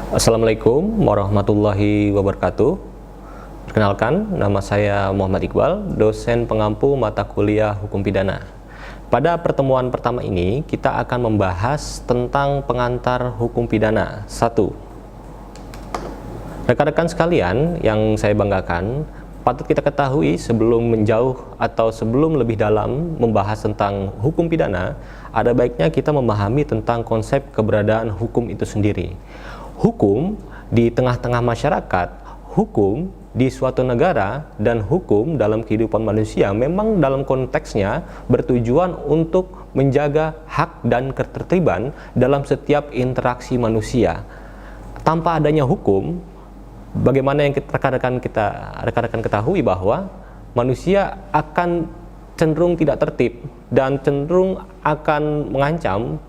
Assalamualaikum warahmatullahi wabarakatuh. Perkenalkan, nama saya Muhammad Iqbal, dosen pengampu mata kuliah Hukum Pidana. Pada pertemuan pertama ini, kita akan membahas tentang pengantar hukum pidana. 1. Rekan-rekan sekalian yang saya banggakan, patut kita ketahui sebelum menjauh atau sebelum lebih dalam membahas tentang hukum pidana, ada baiknya kita memahami tentang konsep keberadaan hukum itu sendiri. Hukum di tengah-tengah masyarakat, hukum di suatu negara, dan hukum dalam kehidupan manusia memang dalam konteksnya bertujuan untuk menjaga hak dan ketertiban dalam setiap interaksi manusia. Tanpa adanya hukum, bagaimana yang rekan-rekan ketahui bahwa manusia akan cenderung tidak tertib dan cenderung akan mengancam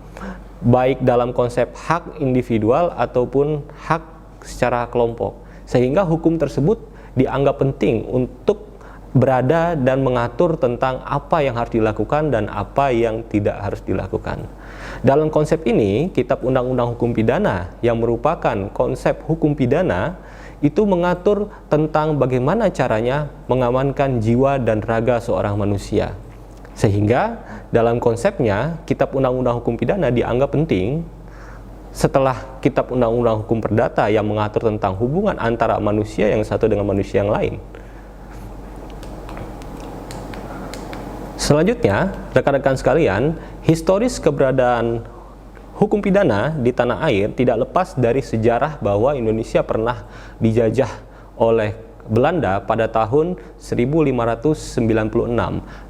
baik dalam konsep hak individual ataupun hak secara kelompok, sehingga hukum tersebut dianggap penting untuk berada dan mengatur tentang apa yang harus dilakukan dan apa yang tidak harus dilakukan. Dalam konsep ini, Kitab Undang-Undang Hukum Pidana yang merupakan konsep hukum pidana itu mengatur tentang bagaimana caranya mengamankan jiwa dan raga seorang manusia. Sehingga dalam konsepnya, Kitab Undang-Undang Hukum Pidana dianggap penting setelah Kitab Undang-Undang Hukum Perdata yang mengatur tentang hubungan antara manusia yang satu dengan manusia yang lain. Selanjutnya, rekan-rekan sekalian, historis keberadaan hukum pidana di tanah air tidak lepas dari sejarah bahwa Indonesia pernah dijajah oleh Belanda pada tahun 1596.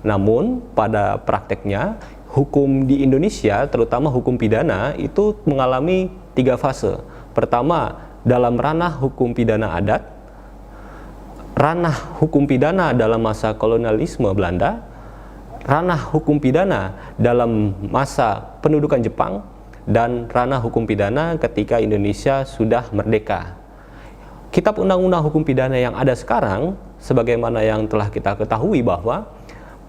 Namun pada prakteknya hukum di Indonesia, terutama hukum pidana, itu mengalami 3 fase. Pertama, dalam ranah hukum pidana adat, ranah hukum pidana dalam masa kolonialisme Belanda, ranah hukum pidana dalam masa pendudukan Jepang, dan ranah hukum pidana ketika Indonesia sudah merdeka. Kitab Undang-Undang Hukum Pidana yang ada sekarang, sebagaimana yang telah kita ketahui bahwa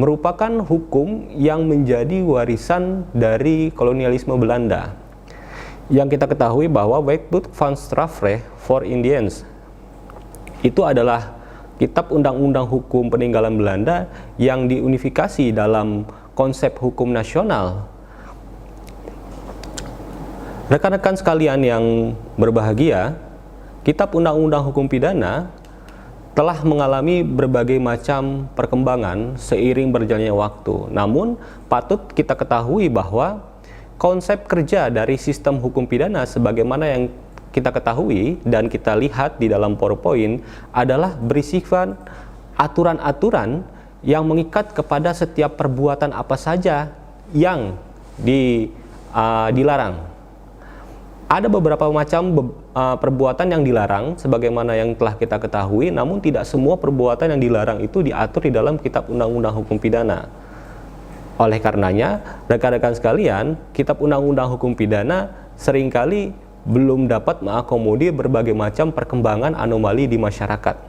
merupakan hukum yang menjadi warisan dari kolonialisme Belanda. Yang kita ketahui bahwa Wetboek van Strafrecht for Indians itu adalah kitab undang-undang hukum peninggalan Belanda yang diunifikasi dalam konsep hukum nasional. Rekan-rekan sekalian yang berbahagia, Kitab Undang-Undang Hukum Pidana telah mengalami berbagai macam perkembangan seiring berjalannya waktu. Namun, patut kita ketahui bahwa konsep kerja dari sistem hukum pidana sebagaimana yang kita ketahui dan kita lihat di dalam PowerPoint adalah berisifat aturan-aturan yang mengikat kepada setiap perbuatan apa saja yang dilarang. Ada beberapa macam perbuatan yang dilarang sebagaimana yang telah kita ketahui, namun tidak semua perbuatan yang dilarang itu diatur di dalam Kitab Undang-Undang Hukum Pidana. Oleh karenanya, rekan-rekan sekalian, Kitab Undang-Undang Hukum Pidana seringkali belum dapat mengakomodir berbagai macam perkembangan anomali di masyarakat.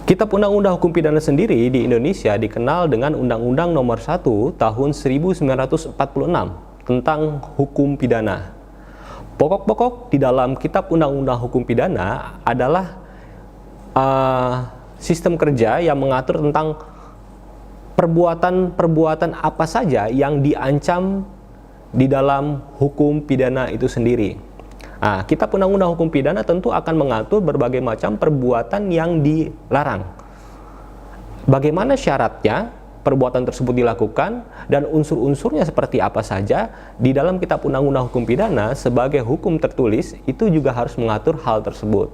Kitab Undang-Undang Hukum Pidana sendiri di Indonesia dikenal dengan Undang-Undang Nomor 1 Tahun 1946 tentang hukum pidana. Pokok-pokok di dalam Kitab Undang-Undang Hukum Pidana adalah sistem kerja yang mengatur tentang perbuatan-perbuatan apa saja yang diancam di dalam hukum pidana itu sendiri. Kitab Undang-Undang Hukum Pidana tentu akan mengatur berbagai macam perbuatan yang dilarang. Bagaimana syaratnya perbuatan tersebut dilakukan dan unsur-unsurnya seperti apa saja di dalam Kitab Undang-Undang Hukum Pidana sebagai hukum tertulis itu juga harus mengatur hal tersebut.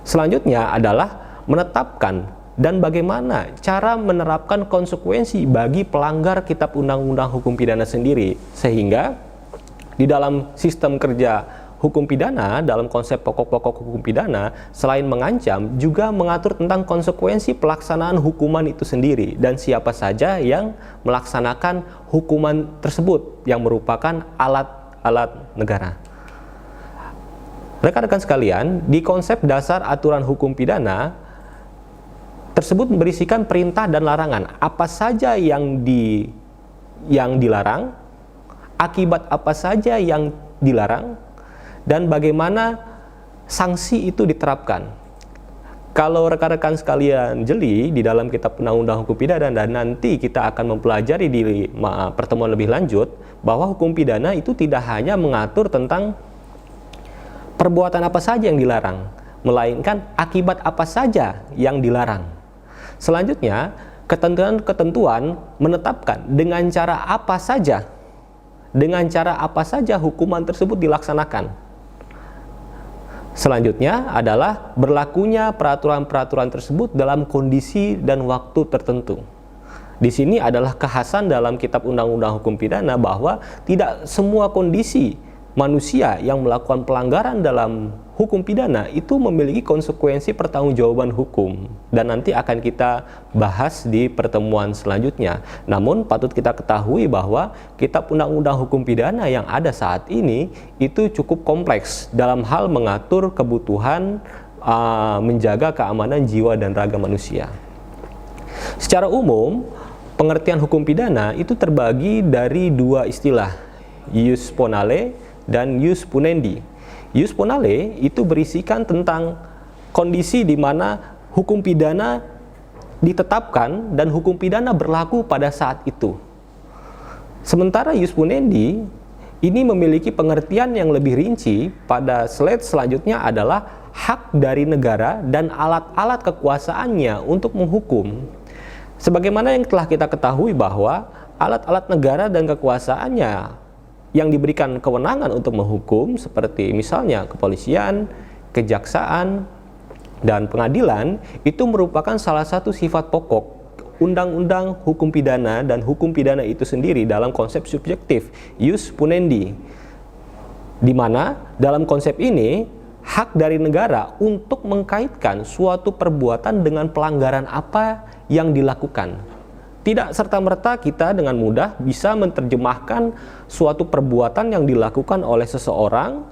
Selanjutnya adalah menetapkan dan bagaimana cara menerapkan konsekuensi bagi pelanggar Kitab Undang-Undang Hukum Pidana sendiri, sehingga di dalam sistem kerja hukum pidana dalam konsep pokok-pokok hukum pidana selain mengancam juga mengatur tentang konsekuensi pelaksanaan hukuman itu sendiri dan siapa saja yang melaksanakan hukuman tersebut yang merupakan alat-alat negara. Rekan-rekan sekalian, di konsep dasar aturan hukum pidana tersebut berisikan perintah dan larangan. Apa saja yang dilarang, akibat apa saja yang dilarang, dan bagaimana sanksi itu diterapkan. Kalau rekan-rekan sekalian jeli di dalam kitab undang-undang hukum pidana, dan nanti kita akan mempelajari di pertemuan lebih lanjut, bahwa hukum pidana itu tidak hanya mengatur tentang perbuatan apa saja yang dilarang, melainkan akibat apa saja yang dilarang. Selanjutnya, ketentuan-ketentuan menetapkan dengan cara apa saja hukuman tersebut dilaksanakan. Selanjutnya adalah berlakunya peraturan-peraturan tersebut dalam kondisi dan waktu tertentu. Di sini adalah kekhasan dalam kitab undang-undang hukum pidana bahwa tidak semua kondisi manusia yang melakukan pelanggaran dalam hukum pidana itu memiliki konsekuensi pertanggungjawaban hukum, dan nanti akan kita bahas di pertemuan selanjutnya. Namun patut kita ketahui bahwa kitab undang-undang hukum pidana yang ada saat ini itu cukup kompleks dalam hal mengatur kebutuhan menjaga keamanan jiwa dan raga manusia. Secara umum, pengertian hukum pidana itu terbagi dari dua istilah, ius ponale dan ius punendi. Ius ponale itu berisikan tentang kondisi di mana hukum pidana ditetapkan dan hukum pidana berlaku pada saat itu. Sementara ius punendi ini memiliki pengertian yang lebih rinci. Pada slide selanjutnya adalah hak dari negara dan alat-alat kekuasaannya untuk menghukum. Sebagaimana yang telah kita ketahui bahwa alat-alat negara dan kekuasaannya yang diberikan kewenangan untuk menghukum seperti misalnya kepolisian, kejaksaan, dan pengadilan itu merupakan salah satu sifat pokok undang-undang hukum pidana, dan hukum pidana itu sendiri dalam konsep subjektif ius punendi, di mana dalam konsep ini hak dari negara untuk mengkaitkan suatu perbuatan dengan pelanggaran apa yang dilakukan. Tidak serta-merta kita dengan mudah bisa menerjemahkan suatu perbuatan yang dilakukan oleh seseorang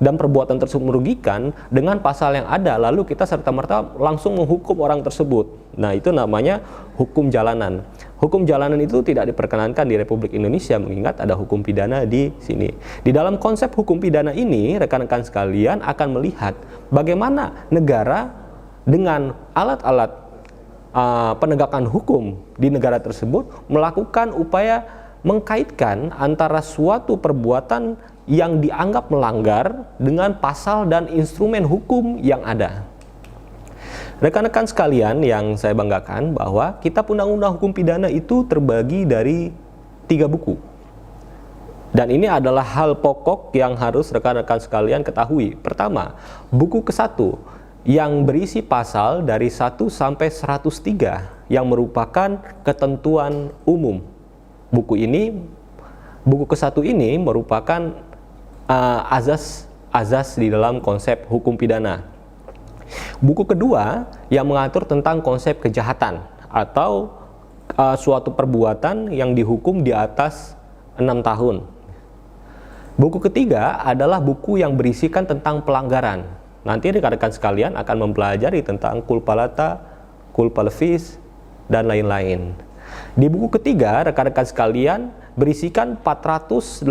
dan perbuatan tersebut merugikan dengan pasal yang ada, lalu kita serta-merta langsung menghukum orang tersebut. Nah, itu namanya hukum jalanan. Hukum jalanan itu tidak diperkenankan di Republik Indonesia, mengingat ada hukum pidana di sini. Di dalam konsep hukum pidana ini, rekan-rekan sekalian akan melihat bagaimana negara dengan alat-alat penegakan hukum di negara tersebut melakukan upaya mengkaitkan antara suatu perbuatan yang dianggap melanggar dengan pasal dan instrumen hukum yang ada. Rekan-rekan sekalian yang saya banggakan bahwa kitab undang-undang hukum pidana itu terbagi dari 3 buku. Dan ini adalah hal pokok yang harus rekan-rekan sekalian ketahui. Pertama, buku ke-1 yang berisi pasal dari 1 sampai 103 yang merupakan ketentuan umum. Buku ke-1 ini merupakan azas di dalam konsep hukum pidana. Buku kedua yang mengatur tentang konsep kejahatan atau suatu perbuatan yang dihukum di atas 6 tahun. Buku ketiga adalah buku yang berisikan tentang pelanggaran. Nanti rekan-rekan sekalian akan mempelajari tentang culpa lata, culpa levis, dan lain-lain. Di buku ketiga, rekan-rekan sekalian berisikan 489,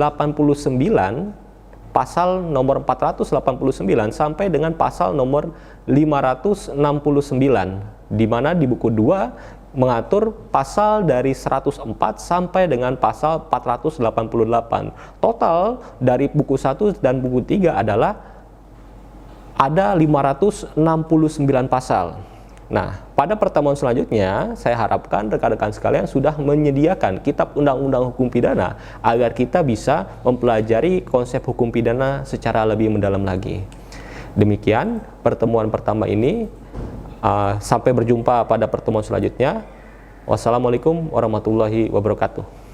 pasal nomor 489 sampai dengan pasal nomor 569, di mana di buku 2 mengatur pasal dari 104 sampai dengan pasal 488. Total dari buku 1 dan buku 3 adalah ada 569 pasal. Nah, pada pertemuan selanjutnya, saya harapkan rekan-rekan sekalian sudah menyediakan kitab undang-undang hukum pidana agar kita bisa mempelajari konsep hukum pidana secara lebih mendalam lagi. Demikian pertemuan pertama ini. Sampai berjumpa pada pertemuan selanjutnya. Wassalamualaikum warahmatullahi wabarakatuh.